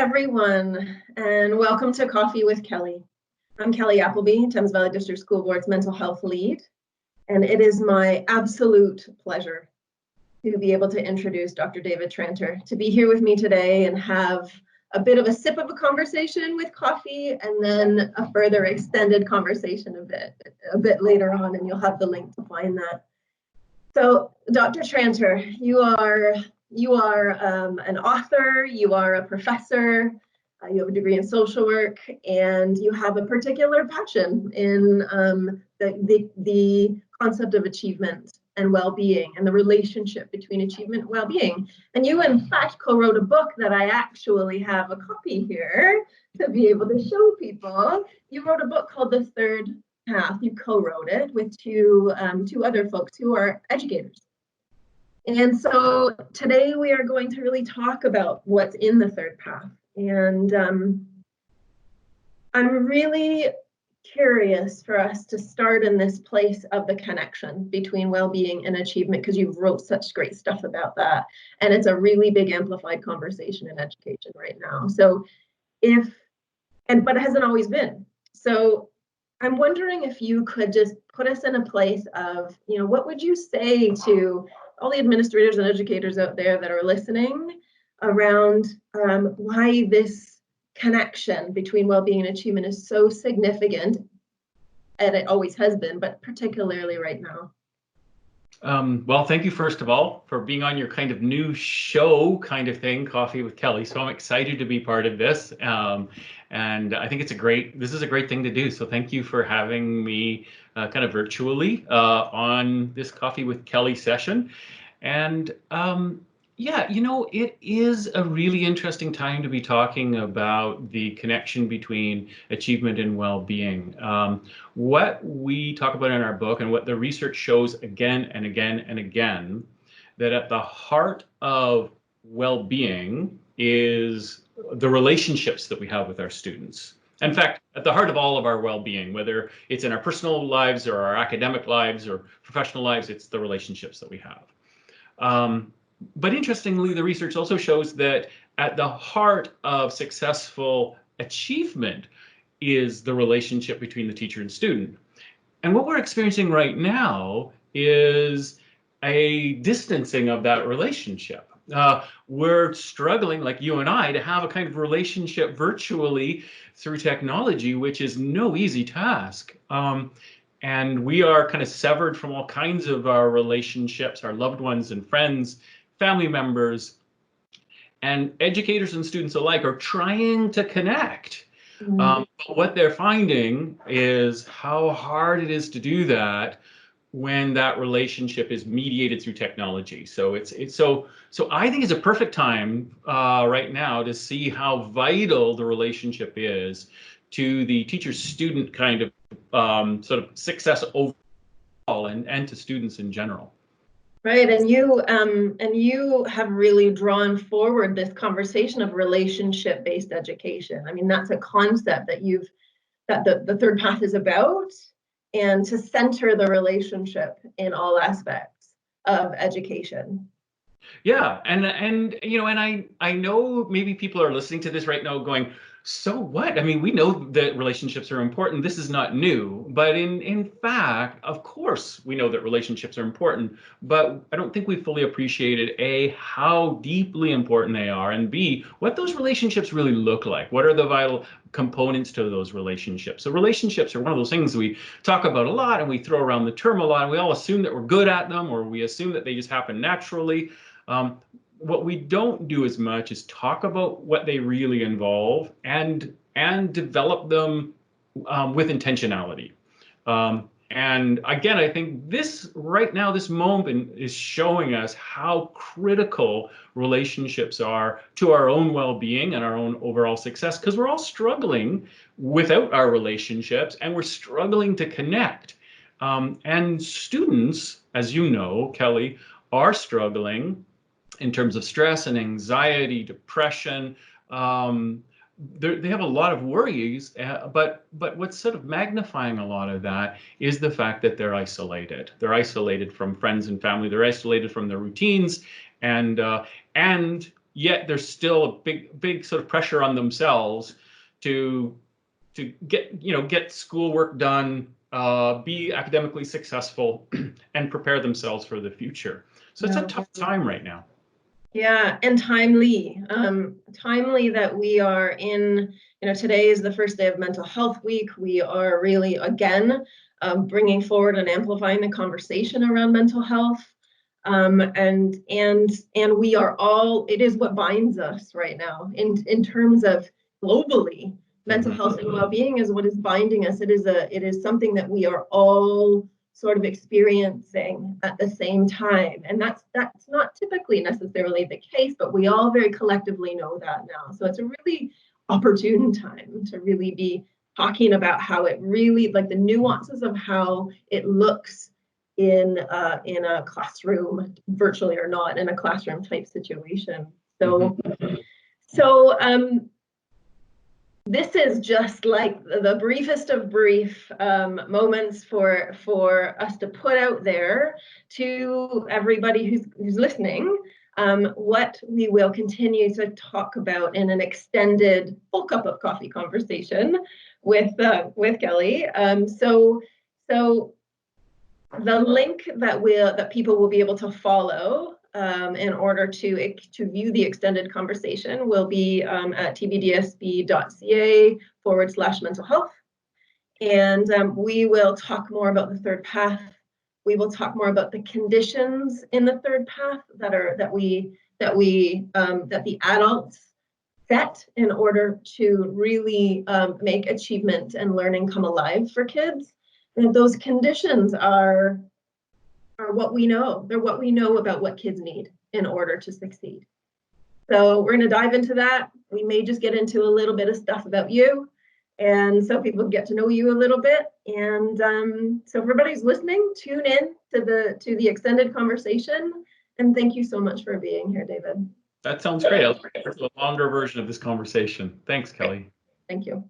everyone, and welcome to Coffee with Kelly. I'm Kelly Appleby, Thames Valley District School Board's mental health lead, and it is my absolute pleasure to be able to introduce Dr. David Tranter, to be here with me today and have a bit of a sip of a conversation with coffee, and then a further extended conversation a bit later on, and you'll have the link to find that. So, Dr. Tranter, you are an author, you are a professor, you have a degree in social work, and you have a particular passion in the concept of achievement and well-being and the relationship between achievement and well-being. And you, in fact, co-wrote a book that I actually have a copy here to be able to show people. You wrote a book called The Third Path. You co-wrote it with two other folks who are educators. And so today we are going to really talk about what's in the third path. And I'm really curious for us to start in this place of the connection between well-being and achievement, because you've wrote such great stuff about that. And it's a really big amplified conversation in education right now. So but it hasn't always been. So I'm wondering if you could just put us in a place of, what would you say to all the administrators and educators out there that are listening around why this connection between well-being and achievement is so significant, and it always has been, but particularly right now? Well, thank you, first of all, for being on your kind of new show kind of thing, Coffee with Kelly. So I'm excited to be part of this. And I think this is a great thing to do. So thank you for having me kind of virtually on this Coffee with Kelly session. And yeah, it is a really interesting time to be talking about the connection between achievement and well-being. What we talk about in our book and what the research shows again and again and again, that at the heart of well-being is the relationships that we have with our students. In fact, at the heart of all of our well-being, whether it's in our personal lives or our academic lives or professional lives, it's the relationships that we have. But interestingly, the research also shows that at the heart of successful achievement is the relationship between the teacher and student. And what we're experiencing right now is a distancing of that relationship. We're struggling, like you and I, to have a kind of relationship virtually through technology, which is no easy task. And we are kind of severed from all kinds of our relationships, our loved ones and friends, family members, and educators and students alike are trying to connect. But what they're finding is how hard it is to do that when that relationship is mediated through technology. So so I think it's a perfect time right now to see how vital the relationship is to the teacher-student kind of sort of success overall and to students in general. Right, and you have really drawn forward this conversation of relationship-based education. I mean, that's a concept that the third path is about, and to center the relationship in all aspects of education. Yeah, and I know maybe people are listening to this right now going, so what? I mean, we know that relationships are important. This is not new. But in fact, of course, we know that relationships are important. But I don't think we fully appreciated, A, how deeply important they are, and B, what those relationships really look like. What are the vital components to those relationships? So relationships are one of those things we talk about a lot, and we throw around the term a lot, and we all assume that we're good at them, or we assume that they just happen naturally. What we don't do as much is talk about what they really involve and develop them with intentionality. And again, I think this right now, this moment is showing us how critical relationships are to our own well-being and our own overall success, because we're all struggling without our relationships, and we're struggling to connect. And students, as you know, Kelly, are struggling in terms of stress and anxiety, depression. They have a lot of worries, but what's sort of magnifying a lot of that is the fact that they're isolated. They're isolated from friends and family. They're isolated from their routines, and yet there's still a big sort of pressure on themselves to get schoolwork done, be academically successful, and prepare themselves for the future. So it's a tough time right now. Yeah, and timely that we are in, today is the first day of Mental Health Week. We are really, again, bringing forward and amplifying the conversation around mental health. And we are all, it is what binds us right now in terms of globally. Mental health and well-being is what is binding us. It is something that we are all sort of experiencing at the same time. And that's not typically necessarily the case, but we all very collectively know that now. So it's a really opportune time to really be talking about how it really, like the nuances of how it looks in a classroom, virtually or not, in a classroom type situation. So this is just like the briefest of brief moments for us to put out there to everybody who's listening, what we will continue to talk about in an extended full cup of coffee conversation with Kelly. So the link that people will be able to follow in order to view the extended conversation will be at tbdsb.ca/mental health. And we will talk more about the third path. We will talk more about the conditions in the third path that the adults set in order to really make achievement and learning come alive for kids. And those conditions are what we know. They're what we know about what kids need in order to succeed. So we're going to dive into that. We may just get into a little bit of stuff about you, and so people get to know you a little bit. And so if everybody's listening, tune in to the extended conversation. And thank you so much for being here, David. That sounds great. I'll do a longer version of this conversation. Thanks, Kelly. Thank you.